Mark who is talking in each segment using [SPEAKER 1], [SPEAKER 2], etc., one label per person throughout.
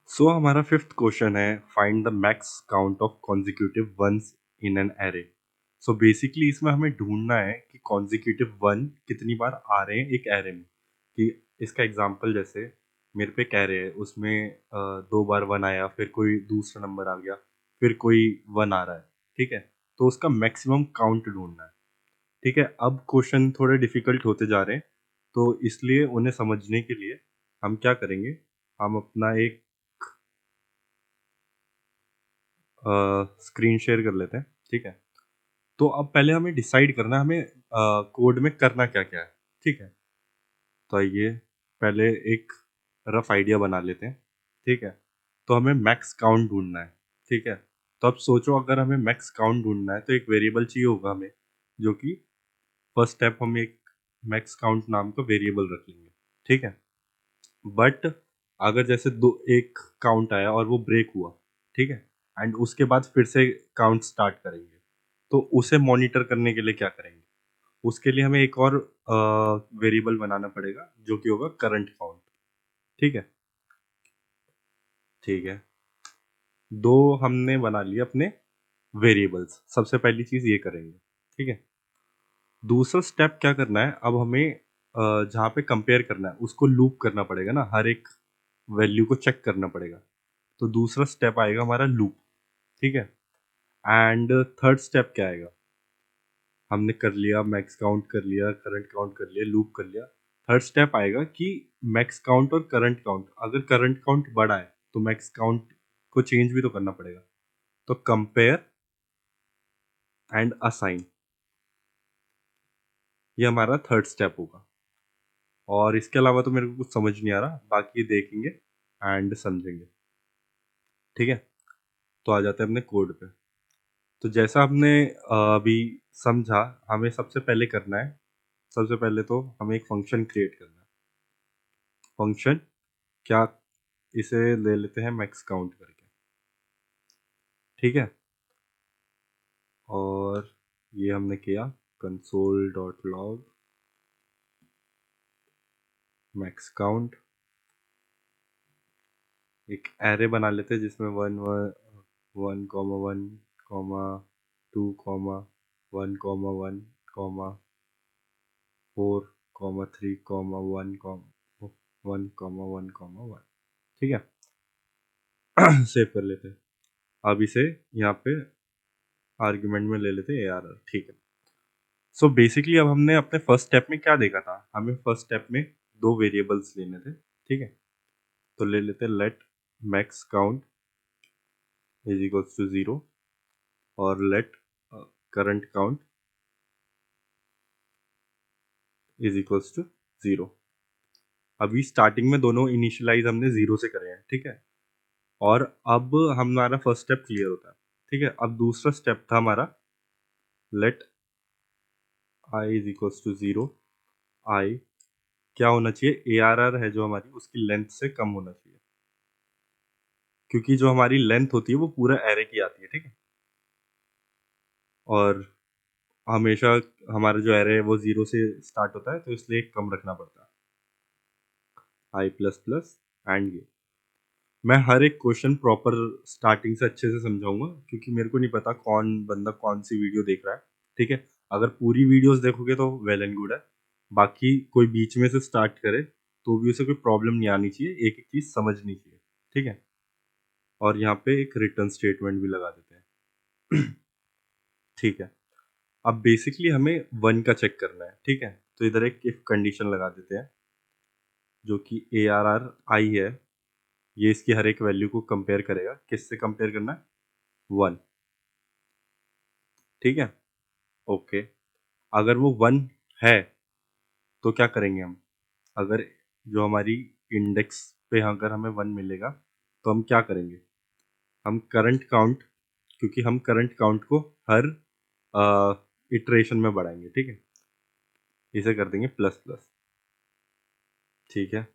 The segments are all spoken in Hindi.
[SPEAKER 1] सो हमारा फिफ्थ क्वेश्चन है find the max count of consecutive ones in an array. So basically इसमें हमें ढूंढना है कि कॉन्जिक्यूटिव वन कितनी बार आ रहे हैं एक एरे में। कि इसका एग्जांपल जैसे मेरे पे एक एरे है उसमें 2 बार वन आया, फिर कोई दूसरा नंबर आ गया, फिर कोई वन आ रहा है। ठीक है, तो उसका मैक्सिमम काउंट ढूंढना है। ठीक है, अब क्वेश्चन थोड़े डिफिकल्ट होते जा रहे हैं, तो इसलिए उन्हें समझने के लिए हम क्या करेंगे, हम अपना एक स्क्रीन शेयर कर लेते हैं। ठीक है, तो अब पहले हमें डिसाइड करना है हमें कोड में करना क्या क्या है। ठीक है, तो आइए पहले एक रफ आइडिया बना लेते हैं। ठीक है, तो हमें मैक्स काउंट ढूंढना है। ठीक है, तो अब सोचो अगर हमें मैक्स काउंट ढूंढना है तो एक वेरिएबल चाहिए होगा हमें, जो कि फर्स्ट स्टेप हम एक मैक्स काउंट नाम का वेरिएबल रख लेंगे। ठीक है, बट अगर जैसे दो एक काउंट आया और वो ब्रेक हुआ, ठीक है, एंड उसके बाद फिर से काउंट स्टार्ट करेंगे, तो उसे मॉनिटर करने के लिए क्या करेंगे, उसके लिए हमें एक और वेरिएबल बनाना पड़ेगा जो कि होगा करंट काउंट। ठीक है, ठीक है, दो हमने बना लिए अपने वेरिएबल्स। सबसे पहली चीज ये करेंगे। ठीक है, दूसरा स्टेप क्या करना है, अब हमें जहाँ पे कंपेयर करना है उसको लूप करना पड़ेगा ना, हर एक वैल्यू को चेक करना पड़ेगा। तो दूसरा स्टेप आएगा हमारा लूप। ठीक है, एंड थर्ड स्टेप क्या आएगा, हमने कर लिया मैक्स काउंट कर लिया, करंट काउंट कर लिया, लूप कर लिया। थर्ड स्टेप आएगा कि मैक्स काउंट और करंट काउंट, अगर करंट काउंट बड़ा है तो मैक्स काउंट को चेंज भी तो करना पड़ेगा। तो कंपेयर एंड असाइन, ये हमारा थर्ड स्टेप होगा। और इसके अलावा तो मेरे को कुछ समझ नहीं आ रहा, बाकी देखेंगे एंड समझेंगे। ठीक है, तो आ जाते हैं अपने कोड पे। तो जैसा हमने अभी समझा, हमें सबसे पहले करना है, सबसे पहले तो हमें एक फंक्शन क्रिएट करना है। फंक्शन क्या, इसे ले लेते हैं मैक्स काउंट करके। ठीक है, और ये हमने किया console dot log max count. एक एरे बना लेते हैं जिसमें one one one comma one comma two comma one comma one comma four comma three comma one comma one comma one. ठीक है, सेव कर लेते हैं। अब इसे यहाँ पे आर्ग्यूमेंट में ले लेते हैं ARR। ठीक है, सो बेसिकली अब हमने अपने फर्स्ट स्टेप में क्या देखा था, हमें फर्स्ट स्टेप में दो वेरिएबल्स लेने थे। ठीक है, तो ले लेते हैं let max count is equals to 0 और let current count is equals to 0। अभी स्टार्टिंग में दोनों इनिशियलाइज हमने 0 से करे हैं। ठीक है, और अब हमारा फर्स्ट स्टेप क्लियर होता है। ठीक है, अब दूसरा स्टेप था हमारा let I is equals to 0। I क्या होना चाहिए, ARR है जो हमारी, उसकी लेंथ से कम होना चाहिए, क्योंकि जो हमारी लेंथ होती है वो पूरा एरे की आती है। ठीक है, और हमेशा हमारा जो एरे है वो 0 से स्टार्ट होता है, तो इसलिए कम रखना पड़ता है, आई प्लस प्लस एंड ये। मैं हर एक क्वेश्चन प्रॉपर स्टार्टिंग से अच्छे से समझाऊंगा, क्योंकि मेरे को नहीं पता कौन बंदा कौन सी वीडियो देख रहा है। ठीक है, अगर पूरी वीडियोस देखोगे तो वेल एंड गुड है, बाकी कोई बीच में से स्टार्ट करे तो भी उसे कोई प्रॉब्लम नहीं आनी चाहिए, एक एक चीज समझनी चाहिए। ठीक है, और यहाँ पे एक रिटर्न स्टेटमेंट भी लगा देते हैं। ठीक है, अब बेसिकली हमें वन का चेक करना है। ठीक है, तो इधर एक इफ कंडीशन लगा देते हैं, जो कि ARR आई है, ये इसकी हर एक वैल्यू को कंपेयर करेगा। किससे कंपेयर करना है, वन। ठीक है, ओके, अगर वो वन है तो क्या करेंगे हम, अगर जो हमारी इंडेक्स पे अगर हमें वन मिलेगा तो हम क्या करेंगे, हम करंट काउंट, क्योंकि हम करंट काउंट को हर इटरेशन में बढ़ाएंगे। ठीक है, इसे कर देंगे प्लस प्लस। ठीक है,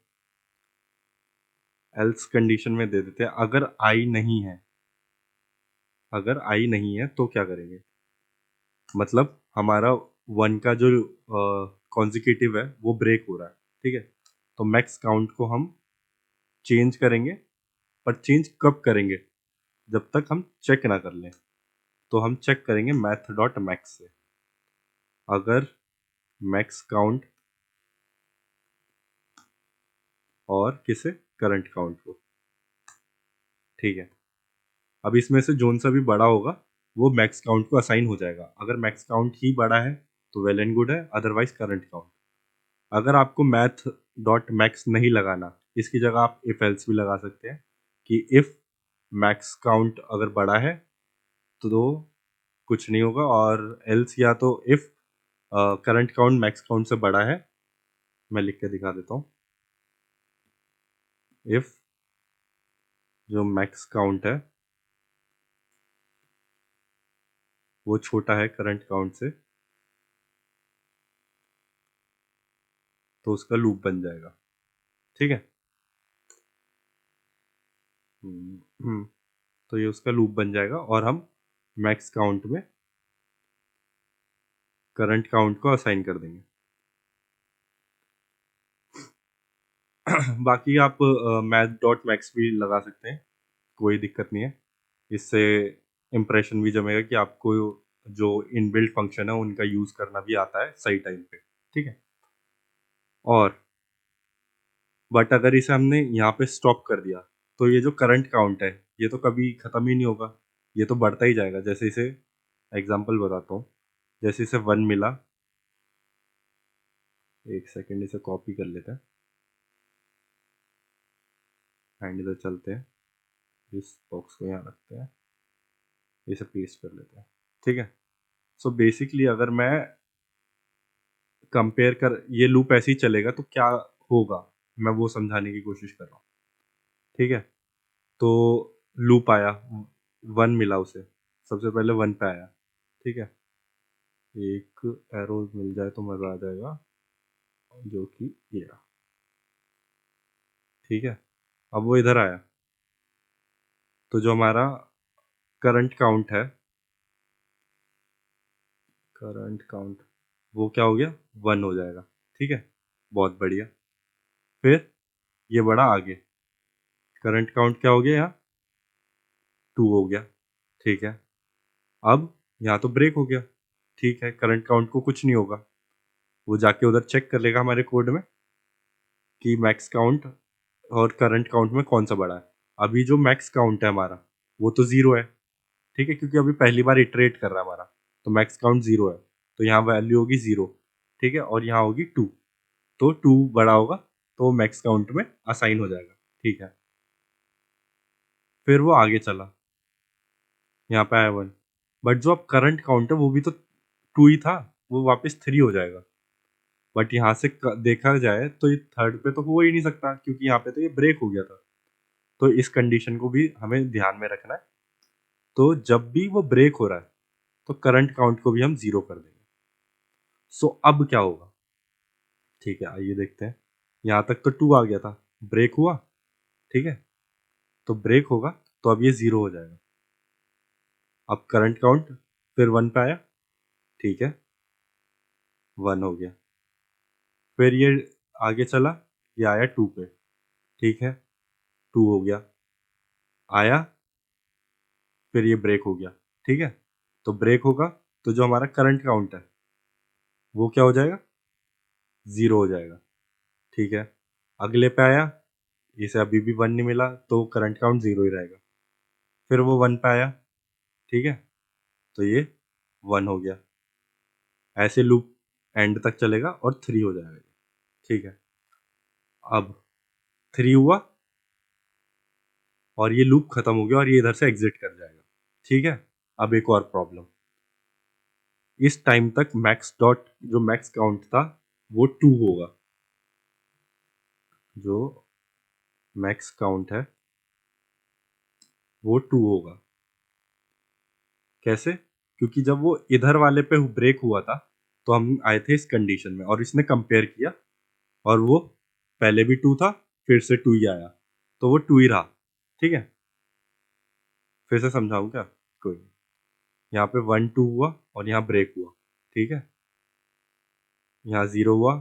[SPEAKER 1] एल्स कंडीशन में दे देते हैं अगर आई नहीं है, अगर आई नहीं है तो क्या करेंगे, मतलब हमारा वन का जो कॉन्जिक्यूटिव है वो ब्रेक हो रहा है। ठीक है, तो मैक्स काउंट को हम चेंज करेंगे पर चेंज कब करेंगे? जब तक हम चेक ना कर लें। तो हम चेक करेंगे मैथ डॉट मैक्स से। अगर मैक्स काउंट और किसे, करंट काउंट को, ठीक है। अब इसमें से जोन सा भी बड़ा होगा वो मैक्स काउंट को असाइन हो जाएगा। अगर मैक्स काउंट ही बड़ा है तो वेल एंड गुड है, अदरवाइज करंट काउंट। अगर आपको मैथ डॉट मैक्स नहीं लगाना, इसकी जगह आप इफ एल्स भी लगा सकते हैं कि इफ मैक्स काउंट अगर बड़ा है तो कुछ नहीं होगा, और एल्स या तो if current count max count से बड़ा है। मैं लिख के दिखा देता हूँ। इफ जो मैक्स काउंट है वो छोटा है करंट काउंट से, तो उसका लूप बन जाएगा, ठीक है। हम्म, तो ये उसका लूप बन जाएगा और हम मैक्स काउंट में करंट काउंट को असाइन कर देंगे। बाकी आप मैथ डॉट मैक्स भी लगा सकते हैं, कोई दिक्कत नहीं है। इससे इम्प्रेशन भी जमेगा कि आपको जो इनबिल्ट फंक्शन है उनका यूज़ करना भी आता है सही टाइम पे, ठीक है। और बट अगर इसे हमने यहाँ पे स्टॉप कर दिया तो ये जो करंट काउंट है ये तो कभी ख़त्म ही नहीं होगा, ये तो बढ़ता ही जाएगा। जैसे इसे एग्जांपल बताता हूँ। जैसे इसे 1 मिला, एक सेकेंड इसे कॉपी कर लेते हैं एंड इधर चलते हैं, इस बॉक्स को यहाँ रखते हैं, इसे पेस्ट कर लेते हैं, ठीक है। सो बेसिकली अगर मैं कंपेयर कर, ये लूप ऐसे ही चलेगा तो क्या होगा मैं वो समझाने की कोशिश कर रहा हूँ, ठीक है। तो लूप आया, 1 मिला उसे, सबसे पहले 1 पे आया, ठीक है। एक एरो मिल जाए तो मज़ा आ जाएगा, जो कि ये रहा, ठीक है। अब वो इधर आया तो जो हमारा करंट काउंट है, करंट काउंट वो क्या हो गया, 1 हो जाएगा, ठीक है। बहुत बढ़िया। फिर ये बढ़ा आगे, करंट काउंट क्या हो गया यहाँ, 2 हो गया, ठीक है। अब यहाँ तो ब्रेक हो गया, ठीक है। करंट काउंट को कुछ नहीं होगा, वो जाके उधर चेक कर लेगा हमारे कोड में कि मैक्स काउंट और करंट काउंट में कौन सा बड़ा है। अभी जो मैक्स काउंट है हमारा वो तो 0 है, ठीक है, क्योंकि अभी पहली बार इटरेट कर रहा है हमारा, तो मैक्स काउंट 0 है, तो यहाँ वैल्यू होगी 0, ठीक है। और यहाँ होगी 2, तो 2 बड़ा होगा तो मैक्स काउंट में असाइन हो जाएगा, ठीक है। फिर वो आगे चला, यहाँ पे आया 1, बट जो अब करंट काउंट है वो भी तो 2 ही था, वो वापस 3 हो जाएगा। बट यहाँ से देखा जाए तो ये थर्ड पे तो हो ही नहीं सकता, क्योंकि यहाँ पे तो ये ब्रेक हो गया था। तो इस कंडीशन को भी हमें ध्यान में रखना है। तो जब भी वो ब्रेक हो रहा है तो करंट काउंट को भी हम 0 कर देंगे। सो अब क्या होगा, ठीक है, आइए देखते हैं। यहाँ तक तो 2 आ गया था, ब्रेक हुआ, ठीक है, तो ब्रेक होगा तो अब ये 0 हो जाएगा। अब करंट काउंट फिर 1 पे आया, ठीक है, 1 हो गया। फिर ये आगे चला, ये आया 2 पे, ठीक है, 2 हो गया। आया, फिर ये ब्रेक हो गया, ठीक है। तो ब्रेक होगा तो जो हमारा करंट काउंट है वो क्या हो जाएगा, 0 हो जाएगा, ठीक है। अगले पे आया, इसे अभी भी 1 नहीं मिला तो करंट काउंट 0 ही रहेगा। फिर वो 1 पे आया, ठीक है, तो ये 1 हो गया। ऐसे लूप एंड तक चलेगा और 3 हो जाएगा, ठीक है। अब 3 हुआ और ये लूप खत्म हो गया और ये इधर से एग्जिट कर जाएगा, ठीक है। अब एक और प्रॉब्लम, इस टाइम तक मैक्स डॉट जो मैक्स काउंट था वो 2 होगा, जो मैक्स काउंट है वो 2 होगा। कैसे, क्योंकि जब वो इधर वाले पे ब्रेक हुआ था तो हम आए थे इस कंडीशन में और इसने कंपेयर किया और वो पहले भी 2 था, फिर से 2 ही आया, तो वो 2 ही रहा, ठीक है। फिर से समझाऊं क्या, कोई नहीं। यहाँ पे 1 2 हुआ और यहाँ ब्रेक हुआ, ठीक है। यहाँ 0 हुआ,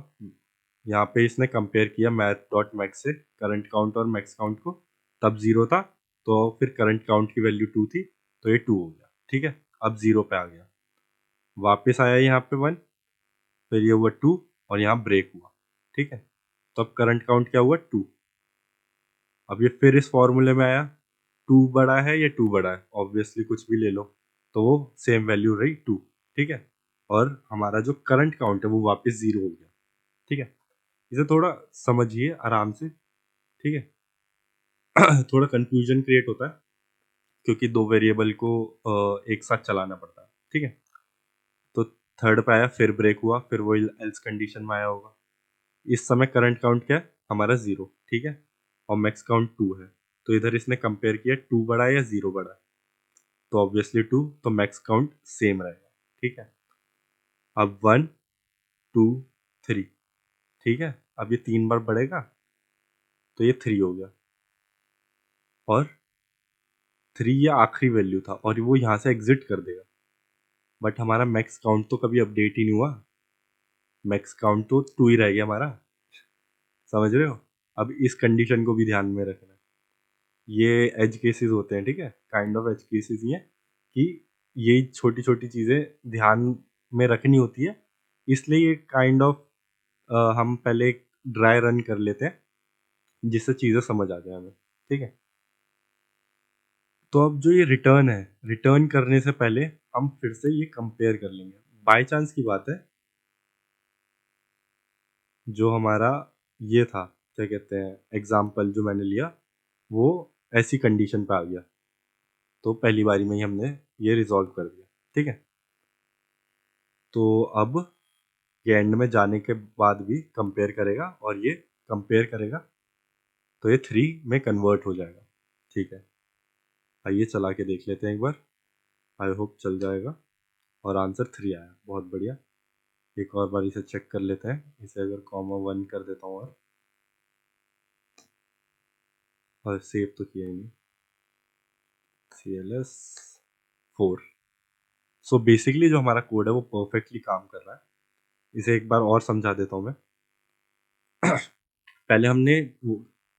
[SPEAKER 1] यहाँ पे इसने कंपेयर किया मैथ डॉट मैक्स से करंट काउंट और मैक्स काउंट को, तब 0 था, तो फिर करंट काउंट की वैल्यू 2 थी, तो ये 2 हो गया। ठीक है, अब 0 पे आ गया, वापस आया यहाँ पे 1, फिर ये हुआ 2 और यहाँ ब्रेक हुआ। ठीक है, तो अब करंट काउंट क्या हुआ 2। अब ये फिर इस फॉर्मूले में आया, 2 बड़ा है या 2 बड़ा है, ऑब्वियसली कुछ भी ले लो, तो वो सेम वैल्यू रही 2। ठीक है, और हमारा जो करंट काउंट है वो वापस 0 हो गया। ठीक है, इसे थोड़ा समझिए आराम से। ठीक है, थोड़ा कंफ्यूजन क्रिएट होता है क्योंकि दो वेरिएबल को एक साथ चलाना पड़ता है। ठीक है, तो थर्ड पे आया, फिर ब्रेक हुआ, फिर वो एल्स कंडीशन में आया होगा। इस समय करंट काउंट क्या है हमारा 0। ठीक है, और मैक्स काउंट 2 है, तो इधर इसने कंपेयर किया 2 बड़ा है या 0 बड़ा है, तो ऑब्वियसली 2, तो मैक्स काउंट सेम रहेगा। ठीक है, अब 1 2 3। ठीक है, अब ये 3 बार बढ़ेगा, तो ये 3 हो गया, और 3 ये आखिरी वैल्यू था और वो यहाँ से एग्जिट कर देगा। बट हमारा मैक्स काउंट तो कभी अपडेट ही नहीं हुआ, मैक्स काउंट तो 2 ही रह गया हमारा। समझ रहे हो? अब इस कंडीशन को भी ध्यान में रखना है, ये एज केसेस होते हैं। ठीक है, काइंड ऑफ एज केसेस ये कि ये छोटी छोटी चीज़ें ध्यान में रखनी होती है, इसलिए ये काइंड ऑफ हम पहले एक ड्राई रन कर लेते हैं जिससे चीज़ें समझ आ जाए हमें। ठीक है, तो अब जो ये रिटर्न है, रिटर्न करने से पहले हम फिर से ये कंपेयर कर लेंगे। बाय चांस की बात है, जो हमारा ये था, क्या कहते हैं, एग्जाम्पल जो मैंने लिया, वो ऐसी कंडीशन पे आ गया, तो पहली बारी में ही हमने ये रिजॉल्व कर दिया। ठीक है, तो अब ये एंड में जाने के बाद भी कंपेयर करेगा, और ये कंपेयर करेगा तो ये 3 में कन्वर्ट हो जाएगा। ठीक है, आइए चला के देख लेते हैं एक बार, आई होप चल जाएगा, और आंसर 3 आया, बहुत बढ़िया। एक और बार इसे चेक कर लेते हैं, इसे अगर कॉमा 1 कर देता हूँ, और सेव तो किया ही नहीं, CLS 4। सो बेसिकली जो हमारा कोड है वो परफेक्टली काम कर रहा है। इसे एक बार और समझा देता हूँ मैं। पहले हमने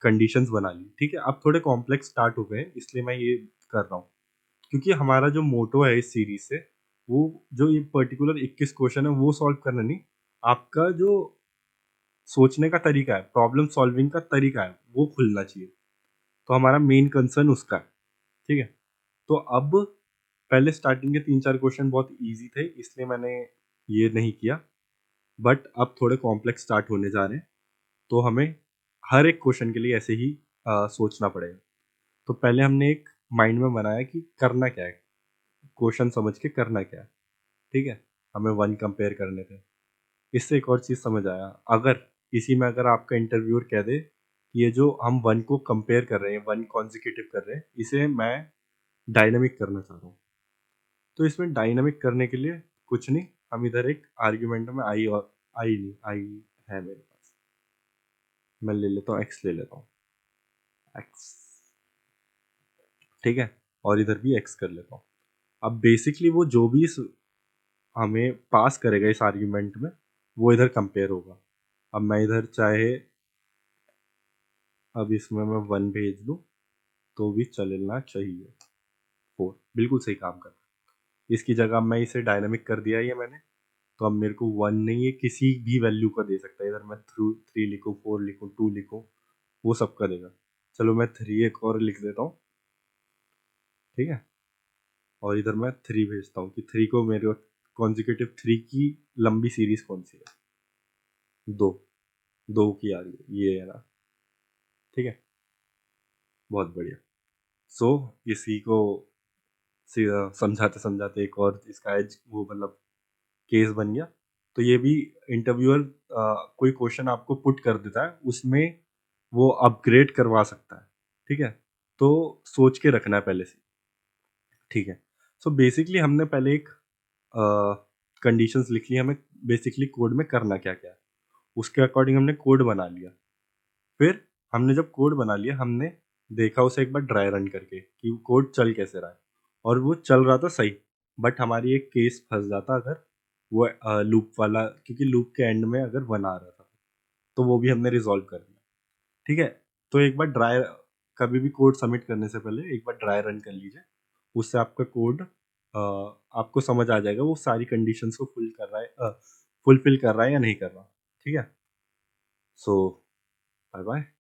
[SPEAKER 1] कंडीशंस बना ली, ठीक है, अब थोड़े कॉम्प्लेक्स स्टार्ट हो गए, इसलिए मैं ये कर रहा हूँ, क्योंकि हमारा जो मोटो है इस सीरीज से, वो जो ये पर्टिकुलर 21 क्वेश्चन है वो सॉल्व करना नहीं, आपका जो सोचने का तरीका है, प्रॉब्लम सॉल्विंग का तरीका है, वो खुलना चाहिए। तो हमारा मेन कंसर्न उसका है। ठीक है, तो अब पहले स्टार्टिंग के 3-4 क्वेश्चन बहुत इजी थे, इसलिए मैंने ये नहीं किया, बट अब थोड़े कॉम्प्लेक्स स्टार्ट होने जा रहे हैं, तो हमें हर एक क्वेश्चन के लिए ऐसे ही सोचना पड़ेगा। तो पहले हमने एक माइंड में बनाया कि करना क्या है, क्वेश्चन समझ के करना क्या है। ठीक है, हमें 1 कंपेयर करने थे। इससे एक और चीज़ समझ आया, अगर इसी में अगर आपका इंटरव्यूअर कह दे कि ये जो हम 1 को कंपेयर कर रहे हैं, 1 कॉन्जिक्यूटिव कर रहे हैं, इसे मैं डायनामिक करना चाह रहा हूँ, तो इसमें डायनामिक करने के लिए कुछ नहीं, हम इधर एक आर्ग्यूमेंट में आई, और आई नहीं, आई है मेरे पास, मैं ले लेता हूँ, एक्स ले लेता हूँ, एक्स। ठीक है, और इधर भी एक्स कर लेता हूँ। अब बेसिकली वो जो भी हमें पास करेगा इस आर्ग्यूमेंट में, वो इधर कंपेयर होगा। अब मैं इधर चाहे, अब इसमें मैं 1 भेज दूँ तो भी चलना चाहिए, 4 बिल्कुल सही काम कर रहा है। इसकी जगह मैं इसे डायनामिक कर दिया ये मैंने, तो अब मेरे को 1 नहीं है, किसी भी वैल्यू का दे सकता है, इधर मैं 3 लिखूँ, 4 लिखूँ, 2 लिखूँ, वो सब का देगा। चलो मैं 3 एक और लिख देता हूँ। ठीक है, और इधर मैं 3 भेजता हूँ कि 3 को मेरे कॉन्जिक्यूटिव 3 की लंबी सीरीज कौन सी है, 2, 2 की आ रही है, ये है ना। ठीक है, बहुत बढ़िया। सो इसी को समझाते समझाते एक और इसका एज वो मतलब केस बन गया। तो ये भी इंटरव्यूअर कोई क्वेश्चन आपको पुट कर देता है, उसमें वो अपग्रेड करवा सकता है। ठीक है, तो सोच के रखना है पहले से। ठीक है, सो बेसिकली हमने पहले एक कंडीशंस लिख ली, हमें बेसिकली कोड में करना क्या क्या है, उसके अकॉर्डिंग हमने कोड बना लिया। फिर हमने जब कोड बना लिया, हमने देखा उसे एक बार ड्राई रन करके कि कोड चल कैसे रहा है, और वो चल रहा था सही, बट हमारी एक केस फंस जाता अगर वो लूप वाला, क्योंकि लूप के एंड में अगर 1 आ रहा था, तो वो भी हमने रिजॉल्व कर दिया। ठीक है, तो एक बार ड्राई कभी भी कोड सबमिट करने से पहले एक बार ड्राई रन कर लीजिए, उससे आपका कोड आपको समझ आ जाएगा वो सारी कंडीशंस को फुलफिल कर रहा है या नहीं कर रहा। ठीक है, सो बाय बाय।